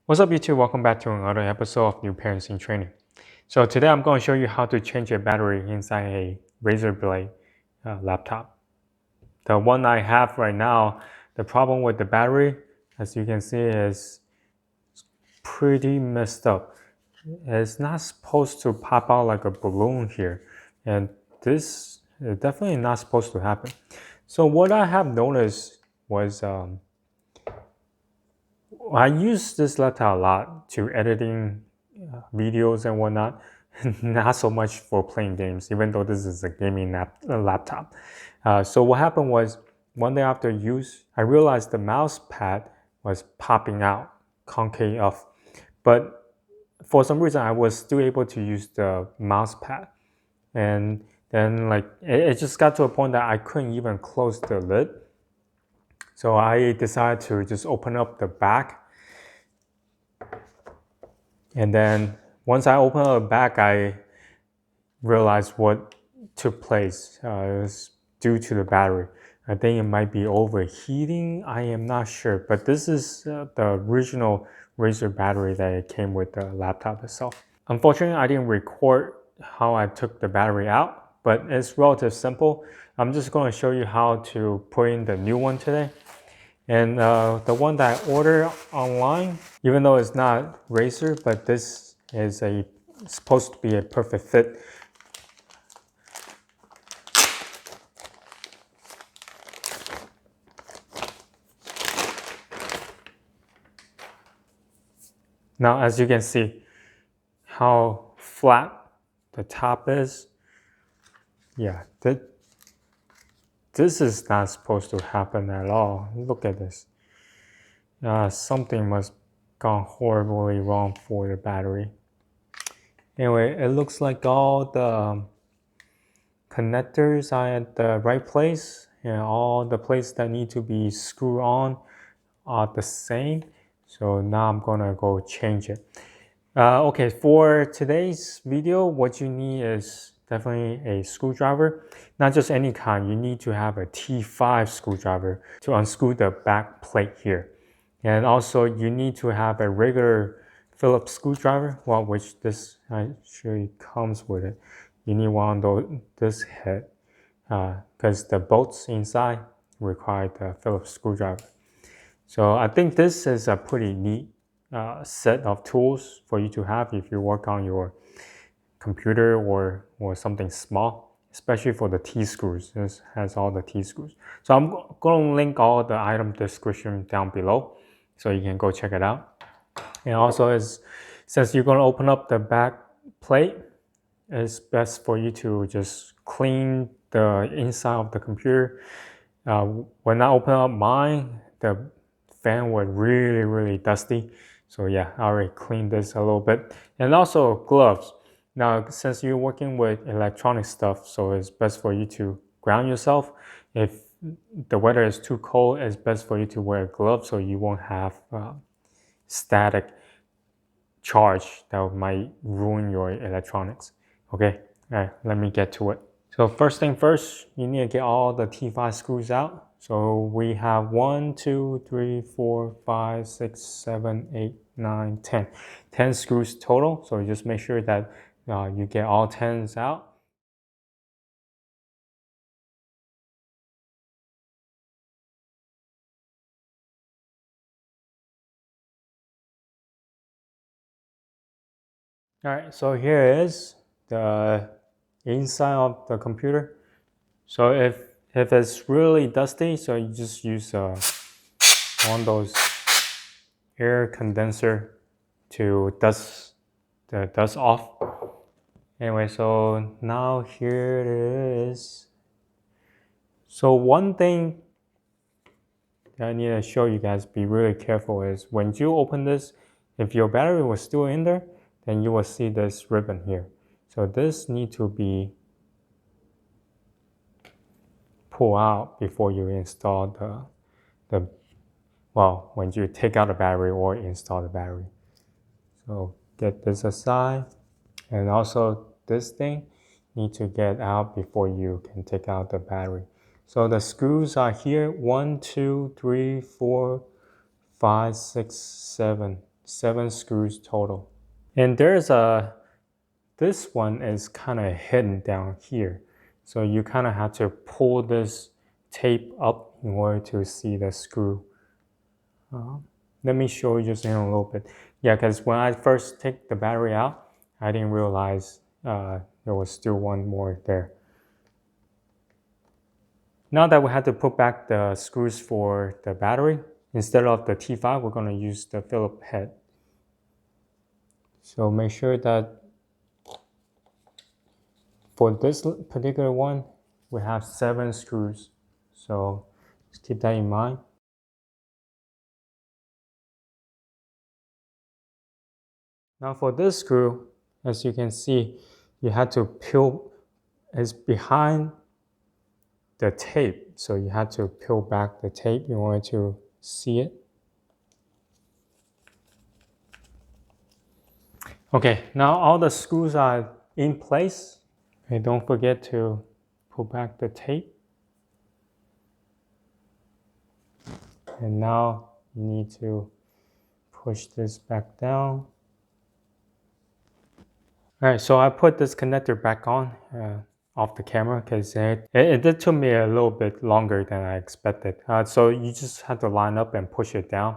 What's up YouTube? Welcome back to another episode of New Parents in Training. So today I'm going to show you how to change a battery inside a Razer Blade laptop. The one I have right now, the problem with the battery, as you can see, is pretty messed up. It's not supposed to pop out like a balloon here, and this is definitely not supposed to happen. So what I have noticed was I use this laptop a lot to editing videos and whatnot, not so much for playing games, even though this is a gaming laptop. So what happened was one day after use, I realized the mouse pad was popping out, concave off, but for some reason I was still able to use the mouse pad, and then like it just got to a point that I couldn't even close the lid. So I decided to just open up the back. And then once I opened up the back, I realized what took place. It was due to the battery. I think it might be overheating. I am not sure. But this is the original Razer battery that it came with the laptop itself. Unfortunately, I didn't record how I took the battery out, but it's relatively simple. I'm just going to show you how to put in the new one today. And the one that I ordered online, even though it's not Razer, but this is supposed to be a perfect fit. Now, as you can see, how flat the top is. Yeah, this is not supposed to happen at all. Look at this. Something must have gone horribly wrong for the battery. Anyway, it looks like all the connectors are at the right place, and all the places that need to be screwed on are the same. So now I'm gonna go change it. Okay, for today's video, what you need is definitely a screwdriver. Not just any kind, you need to have a T5 screwdriver to unscrew the back plate here. And also you need to have a regular Phillips screwdriver, well, which this actually comes with it. You need one of this head, because the bolts inside require the Phillips screwdriver. So I think this is a pretty neat set of tools for you to have if you work on your computer or something small, especially for the T-screws. This has all the T-screws. So I'm going to link all the item description down below so you can go check it out. And also, since you're going to open up the back plate, it's best for you to just clean the inside of the computer. When I open up mine, the fan was really dusty. So yeah, I already cleaned this a little bit. And also gloves. Now, since you're working with electronic stuff, so it's best for you to ground yourself. If the weather is too cold, it's best for you to wear gloves so you won't have static charge that might ruin your electronics. Okay, all right, let me get to it. So first thing first, you need to get all the T5 screws out. So we have 1, 2, 3, 4, 5, 6, 7, 8, 9, 10. 10 screws total. So just make sure that you get all 10s out. All right, so here is the inside of the computer. So if it's really dusty, so you just use one of those air condenser to dust the dust off. Anyway, so now here it is. So one thing that I need to show you guys, be really careful, is when you open this, if your battery was still in there, then you will see this ribbon here. So this needs to be pulled out before you install when you take out the battery or install the battery. So get this aside, and also this thing need to get out before you can take out the battery. So the screws are here, 1, 2, 3, 4, 5, 6, 7. 7 screws total. And this one is kind of hidden down here. So you kind of have to pull this tape up in order to see the screw. Let me show you just in a little bit. Yeah, because when I first take the battery out, I didn't realize there was still one more there. Now that we had to put back the screws for the battery, instead of the T5, we're going to use the Phillips head. So make sure that for this particular one, we have 7 screws. So just keep that in mind. Now for this screw, as you can see, you had to peel, it's behind the tape. So you had to peel back the tape in order to see it. Okay, now all the screws are in place. Okay, don't forget to pull back the tape. And now you need to push this back down. All right, so I put this connector back on off the camera because it did took me a little bit longer than I expected. So you just have to line up and push it down.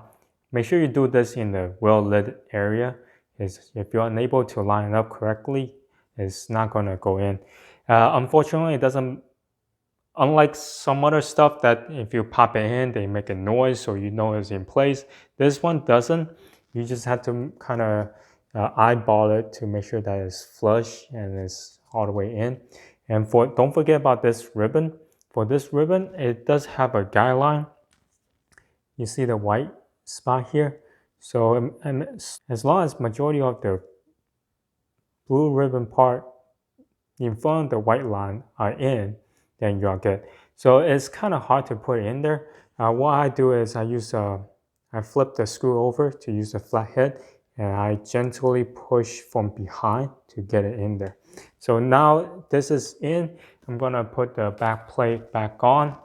Make sure you do this in the well-lit area. Is if you're unable to line it up correctly, it's not going to go in. Unfortunately, it doesn't. Unlike some other stuff that if you pop it in, they make a noise so you know it's in place. This one doesn't. You just have to kind of eyeball it to make sure that it's flush and it's all the way in. And don't forget about this ribbon. For this ribbon, it does have a guideline. You see the white spot here. So as long as majority of the blue ribbon part in front of the white line are in, then you're good. So it's kind of hard to put it in there. What I do is I flip the screw over to use the flat head, and I gently push from behind to get it in there. So now this is in. I'm gonna put the back plate back on.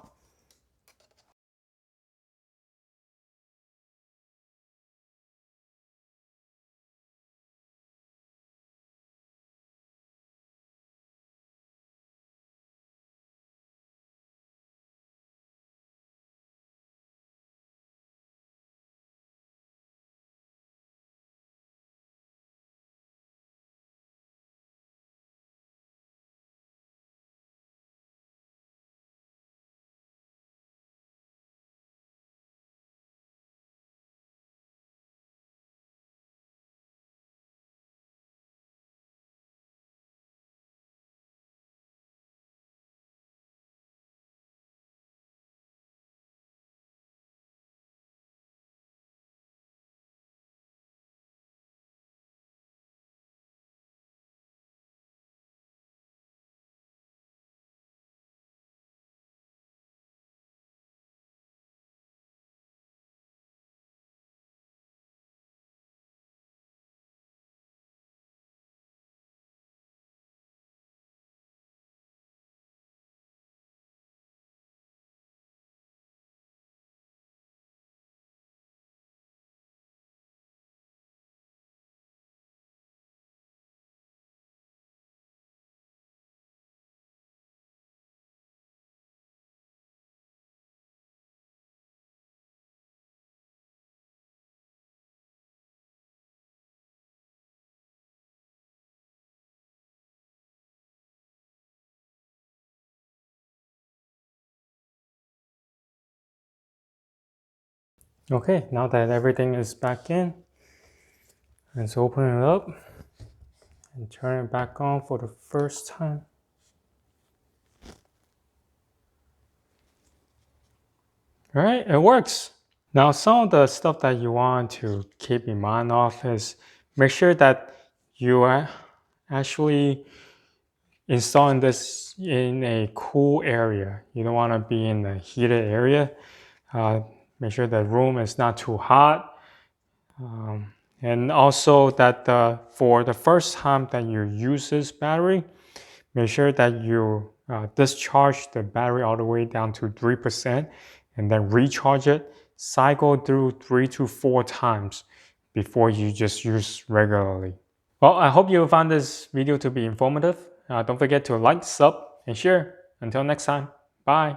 Okay, now that everything is back in, let's open it up and turn it back on for the first time. All right, it works. Now, some of the stuff that you want to keep in mind of is make sure that you are actually installing this in a cool area. You don't want to be in a heated area. Make sure the room is not too hot. And also that for the first time that you use this battery, make sure that you discharge the battery all the way down to 3% and then recharge it. Cycle through 3 to 4 times before you just use regularly. Well, I hope you found this video to be informative. Don't forget to like, sub, and share. Until next time, bye.